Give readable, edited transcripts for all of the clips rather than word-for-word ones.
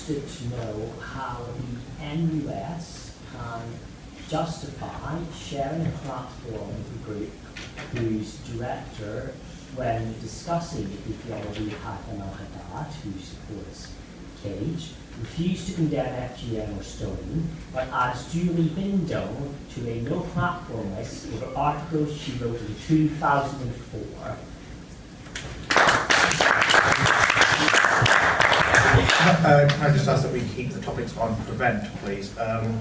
interested to know how the NUS can justify sharing a platform with a group whose director, when discussing the ideology of Hassan al-Haddad, who supports Cage, refused to condemn FGM or stoning, but adds duly window to a no platform list over articles she wrote in 2004. Can I just ask that we keep the topics on prevent, please? Yeah,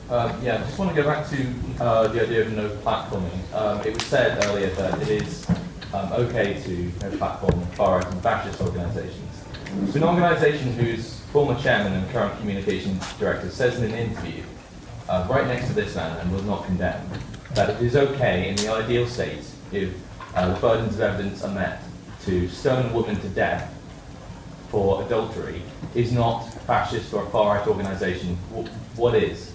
I just want to go back to the idea of no platforming. It was said earlier that it is okay to platform far-right and fascist organisations. So an organisation whose former chairman and current communications director says in an interview, right next to this man and will not condemn, that it is okay in the ideal state, if the burdens of evidence are met, to stone a woman to death for adultery, is not fascist or a far-right organisation. What is?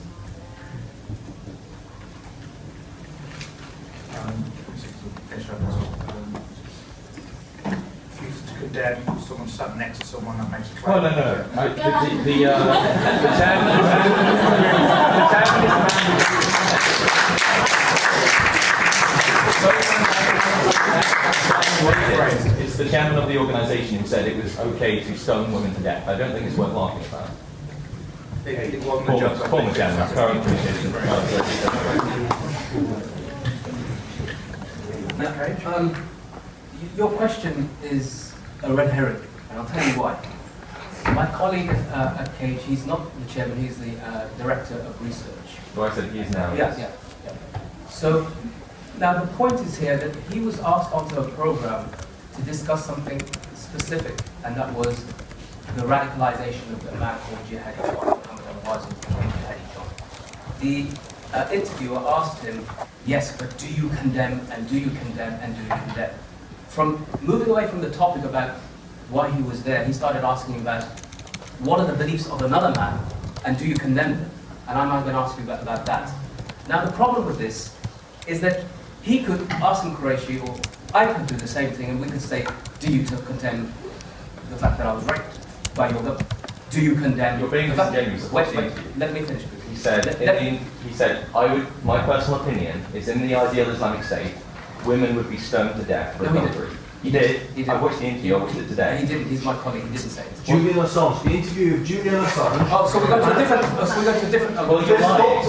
Refuse to condemn someone sat next to someone that makes a claim. Oh, no. The chairman is it's the chairman of the organisation who said it was okay to stone women to death. I don't think it's worth laughing about. It wasn't a Former chairman, current communication. Okay. Your question is a red herring, and I'll tell you why. My colleague at Cage, he's not the chairman, he's the director of research. So I said he is now. Yeah. So now the point is here that he was asked onto a program to discuss something specific, and that was the radicalization of a man called Jihadi John, Moazzam Begg. The interviewer asked him, yes, but do you condemn, and do you condemn, and do you condemn? From moving away from the topic about why he was there, he started asking about what are the beliefs of another man, and do you condemn them? And I'm not going to ask you about that. Now the problem with this is that he could ask him Qureshi, or I could do the same thing, and we could say, do you condemn the fact that I was raped by your government? Do you condemn? You're being disingenuous. Wait, let me finish. He said, my personal opinion is in the ideal Islamic state, women would be stoned to death for adultery. He did. I watched the interview, I watched it today. He didn't, he's my colleague, he didn't say it. Julian Assange, the interview of Julian Assange. Oh, so we're going to a different, Well, you're lying.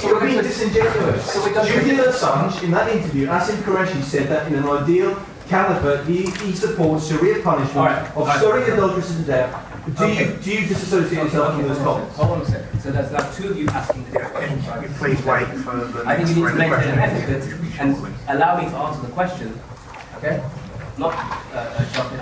You're being disingenuous. Julian Assange, in that interview, Asim Qureshi said that in an ideal caliphate, he supports Sharia punishment of stoning adulteresses to death. Do you disassociate yourself from those comments? Hold on a second. So there's two of you asking the question. Can you please wait for the I think you need to make question. an effort and allow me to answer the question. Okay? Not jump in.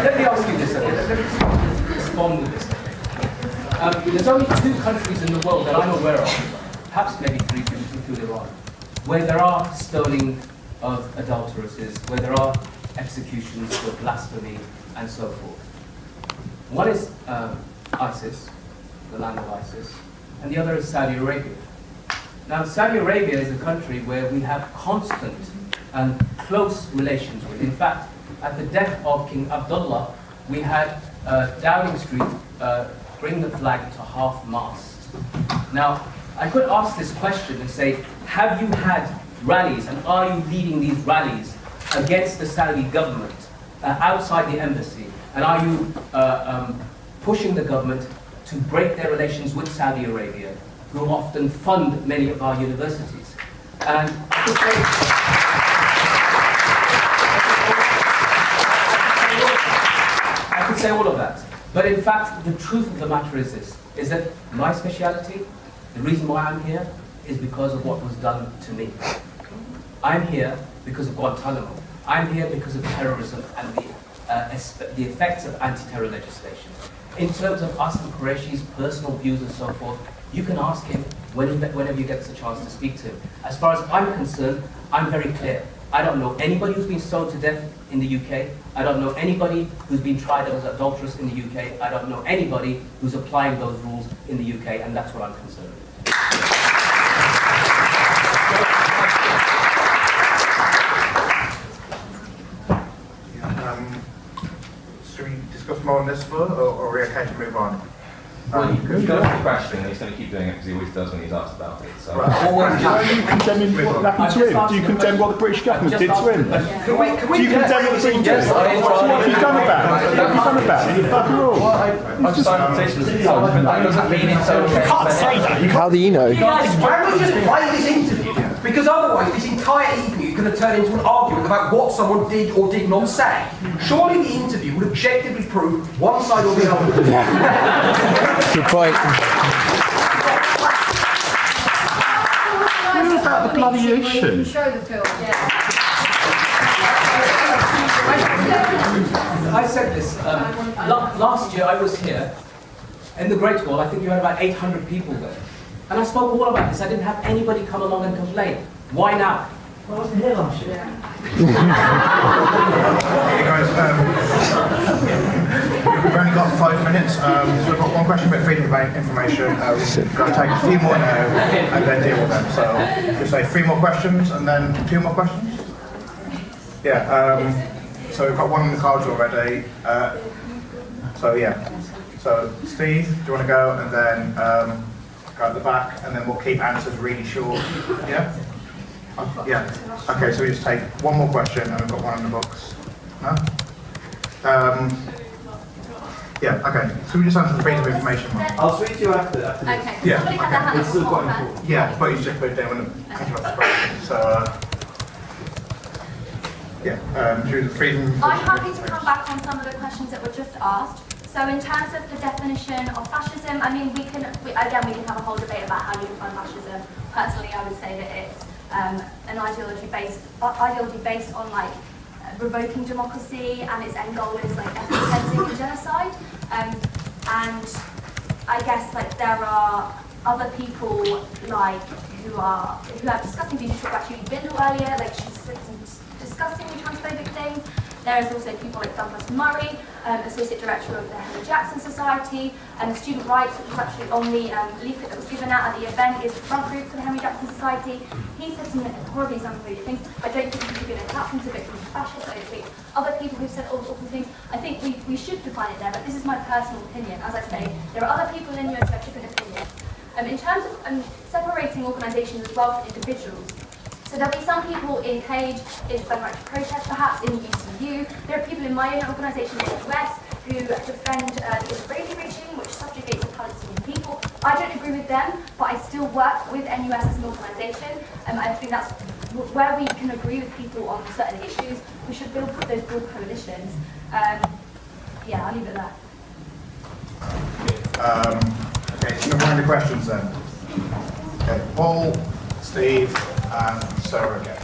Let me ask you this, okay? Let me respond with this. There's only 2 countries in the world that I'm aware of, perhaps maybe 3 if you include Iran, where there are stoning of adulteresses, where there are executions for blasphemy and so forth. One is ISIS, the land of ISIS, and the other is Saudi Arabia. Now, Saudi Arabia is a country where we have constant and close relations with. In fact, at the death of King Abdullah, we had Downing Street bring the flag to half-mast. Now, I could ask this question and say, have you had rallies, and are you leading these rallies against the Saudi government outside the embassy? And are you pushing the government to break their relations with Saudi Arabia, who often fund many of our universities? And I could say all of that. But in fact, the truth of the matter is this, is that my speciality, the reason why I'm here, is because of what was done to me. I'm here because of Guantanamo. I'm here because of terrorism and the effects of anti-terror legislation. In terms of Asim Qureshi's personal views and so forth, you can ask him whenever you get the chance to speak to him. As far as I'm concerned, I'm very clear. I don't know anybody who's been stoned to death in the UK. I don't know anybody who's been tried as adulterous in the UK. I don't know anybody who's applying those rules in the UK, and that's what I'm concerned with. Should we discuss more on this further, or are we okay to move on? Well, you can go to question, and he's going to keep doing it because he always does when he's asked about it. So. Right. Are you condemning what happened to him? Do you condemn what the British government did to him? Can we Do you condemn what the British did? What have you done about it? What have you done about it? You fucking all. Well, I've signed petitions and so on, but that doesn't mean it's okay. You can't say that. How do you know? Guys, why don't we just play this interview? Because otherwise this entire evening is going to turn into an argument about what someone did or did not say. Surely the interview would objectively prove one side or the other. Good point. What about the bloody issue? Show the film. I said this. Last year I was here in the Great Hall. I think you had about 800 people there. And I spoke all about this. I didn't have anybody come along and complain. Why now? Well, I wasn't here last year. Okay, guys, we've only got 5 minutes, so we've got one question about freedom of information. We're going to take a few more now and then deal with them. So just say 3 more questions and then 2 more questions. Yeah, so we've got one in the cards already. So yeah, so Steve, do you want to go, and then go at the back, and then we'll keep answers really short. Yeah? Yeah. Okay, so we just take one more question, and we've got one in the books. No? Yeah, okay. So we just answer the freedom of information one. I'll speak to you after this. Okay. Yeah, Somebody okay. had their hand It's up still before, quite man. important. Yeah, but he's just put it down when the question the question. So, yeah, should we do the freedom of I'm information? happy to come back on some of the questions that were just asked. So in terms of the definition of fascism, I mean, we can have a whole debate about how you define fascism. Personally, I would say that it's an ideology based on like revoking democracy, and its end goal is like ethnic cleansing and genocide. And I guess like there are other people like who have disgusting views. You talked about Judy Bindel earlier, like she said some disgustingly transphobic things. There is also people like Douglas Murray, Associate Director of the Henry Jackson Society, and the Student Rights, which was actually on the leaflet that was given out at the event, is the front group for the Henry Jackson Society. He said some horribly xenophobic things. I don't think we should be attached to victims of fascists. I don't think other people who've said all awful things. I think we should define it there, but this is my personal opinion. As I say, there are other people in the US who have different opinions. In terms of separating organisations as well from individuals, so there'll be some people in Cage, in Defend Right to Protest perhaps, in the UCU. There are people in my own organisation in the US who defend the Israeli regime, which subjugates the Palestinian people. I don't agree with them, but I still work with NUS as an organisation. I think that's where we can agree with people on certain issues. We should build those broad coalitions. Yeah, I'll leave it there. Okay, so we're into questions then. Okay, Paul, Steve, and Sarah again.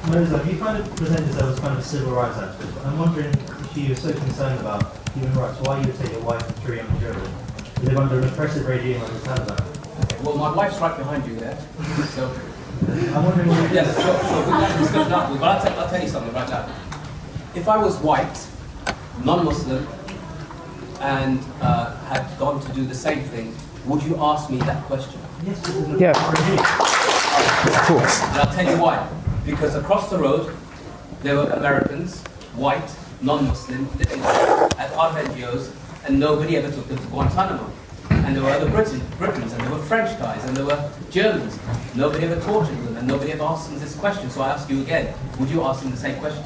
Moazzam, you kind of present yourself as kind of a civil rights activist, but I'm wondering if you are so concerned about human rights, why you would take your wife and 3 young children who live under an oppressive regime like the Taliban? Okay, well, my wife's right behind you there. So, I'm wondering what you yes, sure. We'll have a discussion afterwards, but I'll tell you something right now. If I was white, non-Muslim, and had gone to do the same thing, would you ask me that question? Yes, Yeah. Of course. And I'll tell you why. Because across the road, there were Americans, white, non-Muslim, living at our NGOs, and nobody ever took them to Guantanamo. And there were other Britons, and there were French guys, and there were Germans. Nobody ever tortured them, and nobody ever asked them this question. So I ask you again, would you ask them the same question?